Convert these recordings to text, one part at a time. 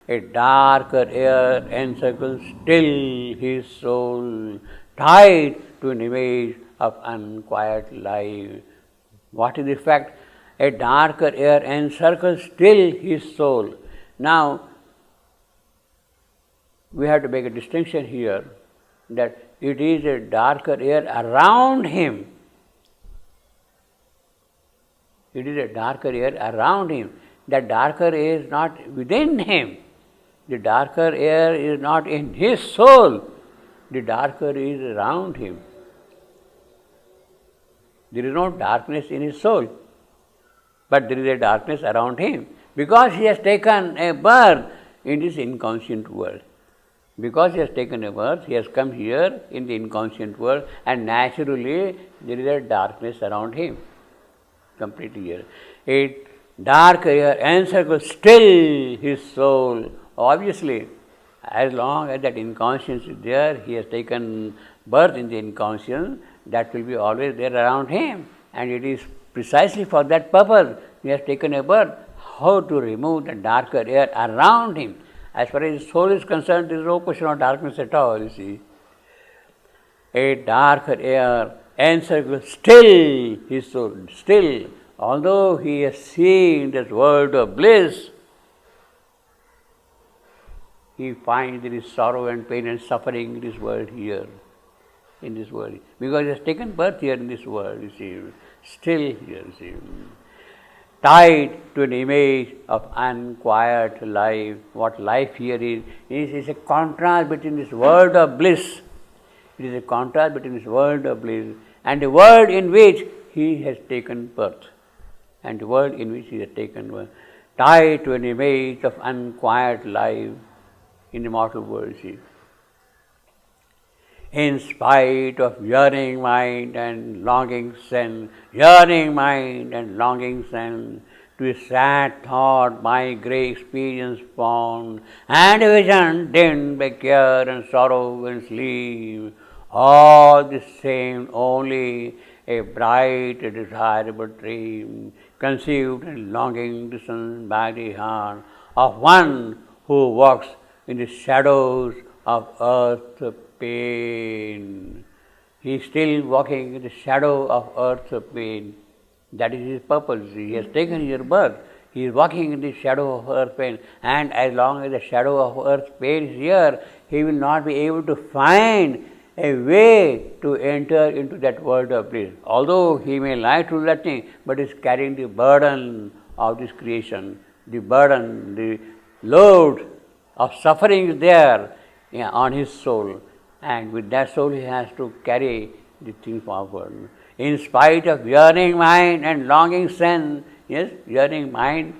A darker air encircles still his soul, tied to an image of unquiet life. What is the fact? A darker air encircles still his soul. Now, we have to make a distinction here that it is a darker air around him. It is a darker air around him. That darker air is not within him. The darker air is not in his soul. The darker is around him. There is no darkness in his soul, but there is a darkness around him because he has taken a birth in this inconscient world. Because he has taken a birth, he has come here in the inconscient world, and naturally there is a darkness around him. Completely here. A dark air encircles still his soul. Obviously, as long as that inconscience is there, he has taken birth in the inconscience, that will be always there around him. And it is precisely for that purpose he has taken a birth, how to remove the darker air around him. As far as his soul is concerned, there is no question of darkness at all, you see. A darker air encircles still his soul. Still, although he has seen this world of bliss, he finds there is sorrow and pain and suffering in this world here, in this world. Because he has taken birth here in this world, you see, still here, you see. Tied to an image of unquiet life. What life here is a contrast between this world of bliss. It is a contrast between this world of bliss and the world in which he has taken birth. And the world in which he has taken birth. Tied to an image of unquiet life in the mortal world, see. In spite of yearning mind and longing sense, yearning mind and longing sense, to a sad thought my grey experience found, and a vision dimmed by care and sorrow and sleep, all the same only a bright, desirable dream, conceived and longing discerned by the heart of one who walks in the shadows of earth's pain. He is still walking in the shadow of earth's pain. That is his purpose. He has taken your birth. He is walking in the shadow of earth's pain. And as long as the shadow of earth's pain is here, he will not be able to find a way to enter into that world of bliss. Although he may like to do that thing, but is carrying the burden of this creation, the burden, the load of suffering is there on his soul, and with that soul he has to carry the thing forward. In spite of yearning mind and longing sense, yes, yearning mind,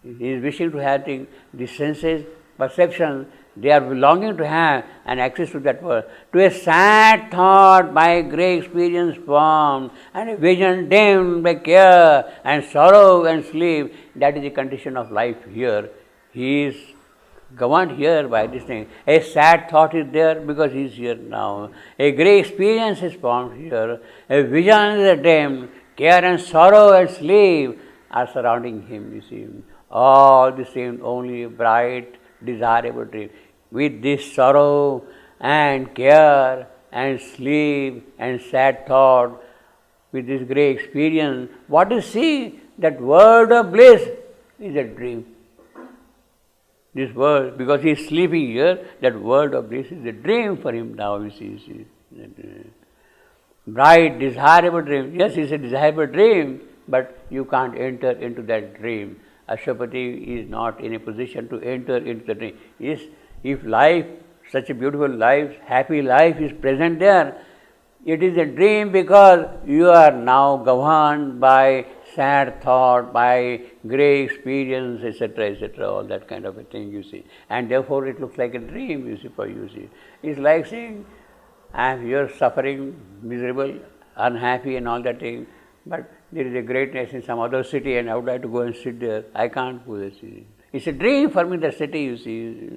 he is wishing to have the senses, perceptions, they are longing to have an access to that world. To a sad thought by grey experience formed, and a vision dimmed by care and sorrow and sleep, that is the condition of life here. He is governed here by this thing. A sad thought is there because he is here now. A grey experience is formed here. A vision is dim. Care and sorrow and sleep are surrounding him, you see. All the same, only a bright, desirable dream. With this sorrow and care and sleep and sad thought, with this grey experience, what you see? That world of bliss is a dream. This world, because he is sleeping here, that world of bliss is a dream for him now, you see. Bright, desirable dream. Yes, it's a desirable dream, but you can't enter into that dream. Ashwapati is not in a position to enter into the dream. Yes, if life, such a beautiful life, happy life is present there, it is a dream because you are now governed by sad thought, by grey experience, etc., all that kind of a thing, you see. And therefore it looks like a dream, you see, for you, see. It's like saying, I am here suffering, miserable, unhappy and all that thing, but there is a greatness in some other city and I would like to go and sit there. I can't go there, see. It's a dream for me, the city, you see.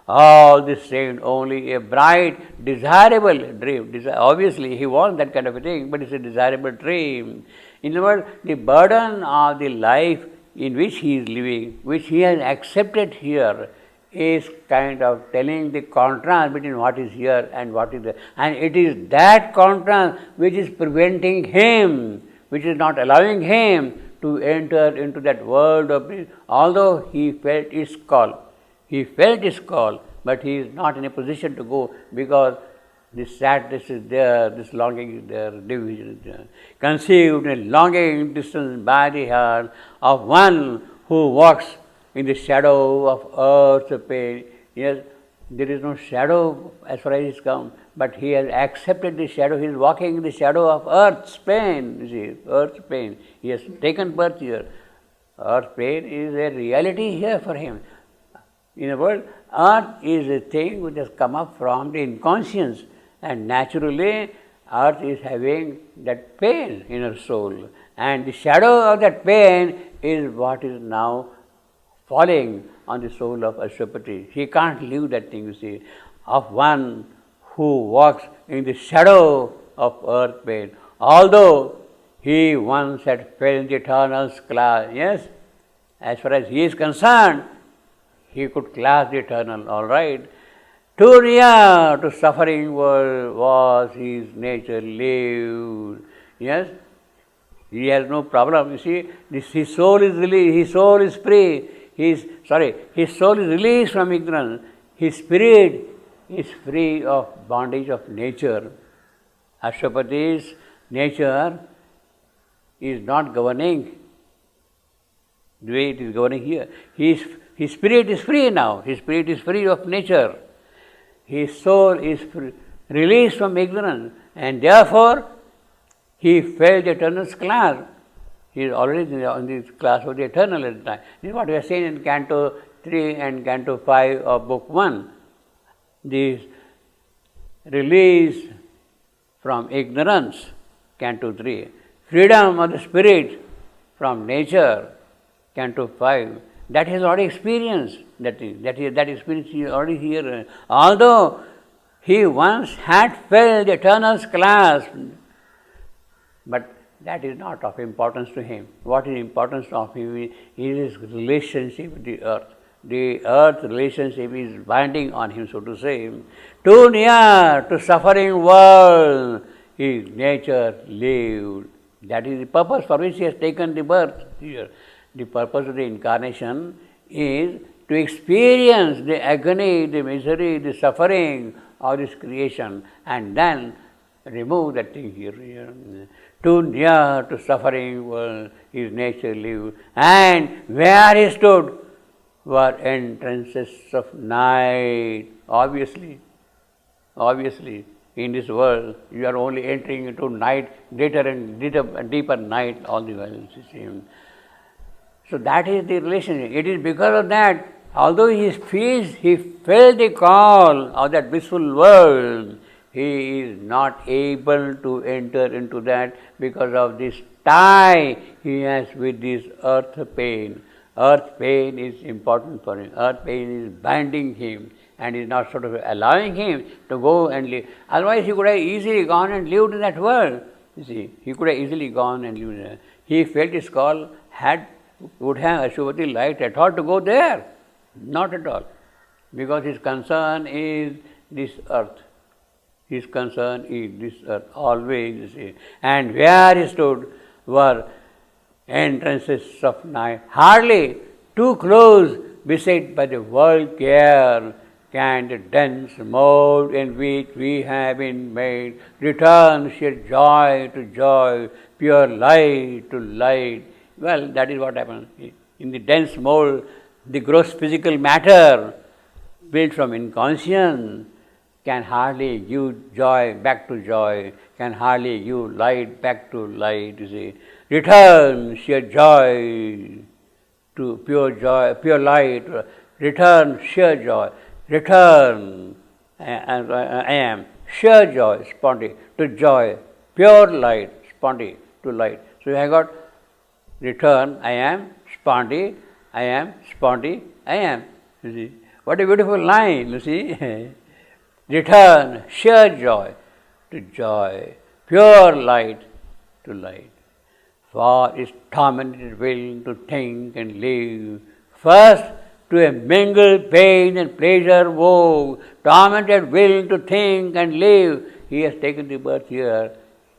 All this same, only a bright, desirable dream. Obviously, he wants that kind of a thing, but it's a desirable dream. In other words, the burden of the life in which he is living, which he has accepted here, is kind of telling the contrast between what is here and what is there. And it is that contrast which is preventing him, which is not allowing him to enter into that world of bliss, although he felt its call. He felt its call, but he is not in a position to go because this sadness is there, this longing is there, division is there. Conceived in longing distance by the heart of one who walks in the shadow of earth's pain. Yes, there is no shadow as far as he is come, but he has accepted the shadow. He is walking in the shadow of earth's pain. You see, earth's pain. He has taken birth here. Earth's pain is a reality here for him. In a word, earth is a thing which has come up from the inconscience, and naturally earth is having that pain in her soul, and the shadow of that pain is what is now falling on the soul of Ashwapati. He can't leave that thing, you see, of one who walks in the shadow of earth pain. Although he once had felt the eternal class, yes, as far as he is concerned, he could clasp the eternal, all right. Too near to suffering world was his nature lived. Yes, he has no problem. You see, his soul is released, his soul is free. His soul is released from ignorance. His spirit is free of bondage of nature. Ashwapati's nature is not governing the way it is governing here. His spirit is free now. His spirit is free of nature. His soul is released from ignorance, and therefore he felt the eternal class. He is already in the class of the eternal at the time. This is what we are saying in Canto 3 and Canto 5 of Book 1. This release from ignorance, Canto 3. Freedom of the spirit from nature, Canto 5. That he has already experienced. That experience is already here. Although he once had felt the eternal clasp, but that is not of importance to him. What is importance of him is his relationship with the earth. The earth relationship is binding on him, so to say. Too near to suffering world, his nature lived. That is the purpose for which he has taken the birth here. The purpose of the incarnation is to experience the agony, the misery, the suffering of this creation, and then remove that thing here. Too near to suffering world, his nature lived, and where he stood were entrances of night. Obviously, in this world, you are only entering into night, greater and deeper night all the while. So that is the relationship. It is because of that, although he felt the call of that blissful world, he is not able to enter into that because of this tie he has with this earth pain. Earth pain is important for him. Earth pain is binding him and is not sort of allowing him to go and live. Otherwise, he could have easily gone and lived in that world. You see, he could have easily gone and lived there. He felt his call, would have Ashwapati liked at all to go there? Not at all. Because his concern is this earth. His concern is this earth, always, you see. And where he stood were entrances of night, hardly too close, beset by the world care, can the dense mold in which we have been made return sheer joy to joy, pure light to light. Well, that is what happens. In the dense mold, the gross physical matter built from inconscience can hardly give joy back to joy, can hardly give light back to light, you see. Return sheer joy to pure light, return sheer joy, return, and I am sheer joy, spontaneous, to joy, pure light, spontaneous, to light. So I got return, I am, spontaneous, I am, spontaneous, I am. You see, what a beautiful line, you see. Return sheer joy to joy, pure light to light. for its tormented will to think and live. First, to a mingled pain and pleasure woe, tormented will to think and live. He has taken the birth here.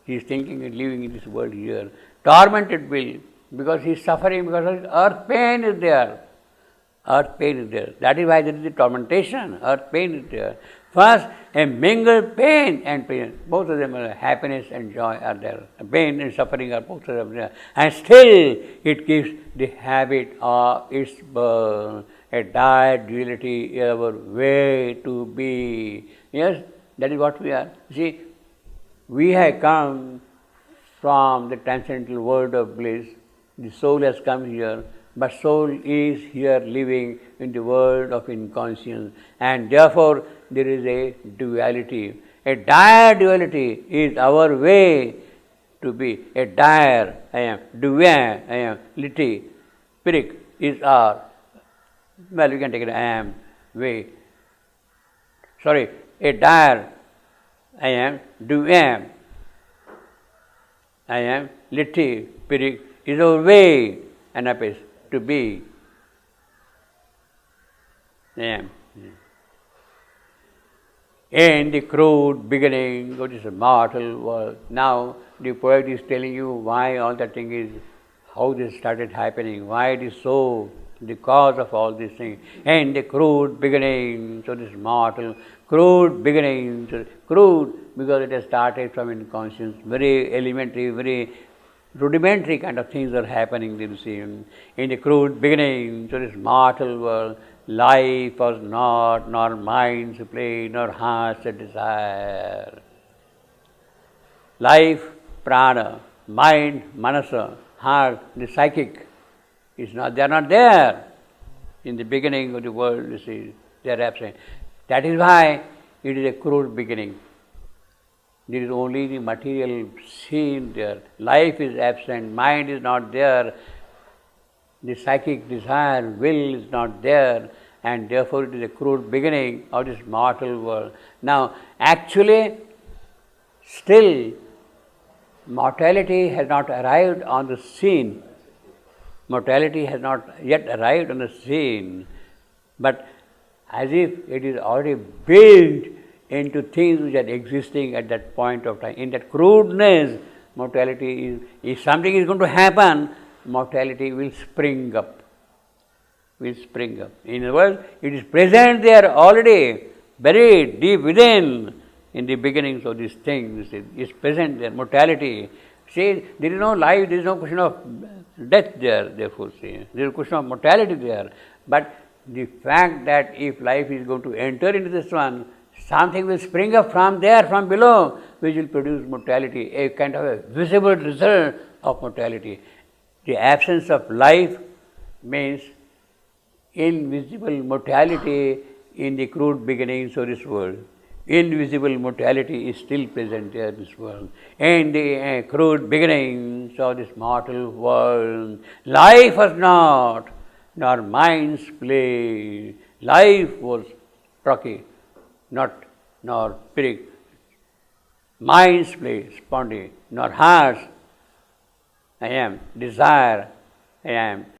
He is thinking and living in this world here. Tormented will, because he is suffering, because earth pain is there. Earth pain is there. That is why there is the tormentation. Earth pain is there. First, a mingled pain and pain. Both of them are happiness and joy are there. Pain and suffering are both of them there. And still, it keeps the habit of its birth. A dire duality is our way to be. Yes, that is what we are. See, we have come from the transcendental world of bliss. The soul has come here, but soul is here living in the world of inconscience, and therefore there is a duality. A dire duality is our way to be. A dire, I am, dual, I am, liti, pirik is our, well, we can take it, I am, way. Sorry, a dire, I am, dual, I am, liti, pirik is our way, anapis, to be. I am. In the crude beginning of this mortal world. Now the poet is telling you why all that thing is, how this started happening, why it is so, the cause of all these things. In the crude beginning, so this mortal, crude beginning, so crude because it has started from inconscience, very elementary, very rudimentary kind of things are happening, you see. In the crude beginning, so this mortal world, life was not, nor mind's play, nor heart's desire. Life, prana, mind, manasa, heart, the psychic, is not, they are not there. In the beginning of the world, you see, they are absent. That is why it is a crude beginning. There is only the material scene there. Life is absent, mind is not there, the psychic desire, will is not there, and therefore it is a crude beginning of this mortal world. Now, actually, still, mortality has not arrived on the scene. Mortality has not yet arrived on the scene, but as if it is already built into things which are existing at that point of time. In that crudeness, mortality is, if something is going to happen, mortality will spring up. Will spring up. In other words, it is present there already, buried deep within, in the beginnings of this thing. It is present there, mortality. See, there is no life, there is no question of death there, therefore, see. There is a question of mortality there. But the fact that if life is going to enter into this one, something will spring up from there, from below, which will produce mortality, a kind of a visible result of mortality. The absence of life means invisible mortality in the crude beginnings of this world. Invisible mortality is still present there in this world. In the crude beginnings of this mortal world, life was not, nor mind's play. Life was rocky, not nor pirik. Mind's play, spondy, nor heart's, I am, desire, I am.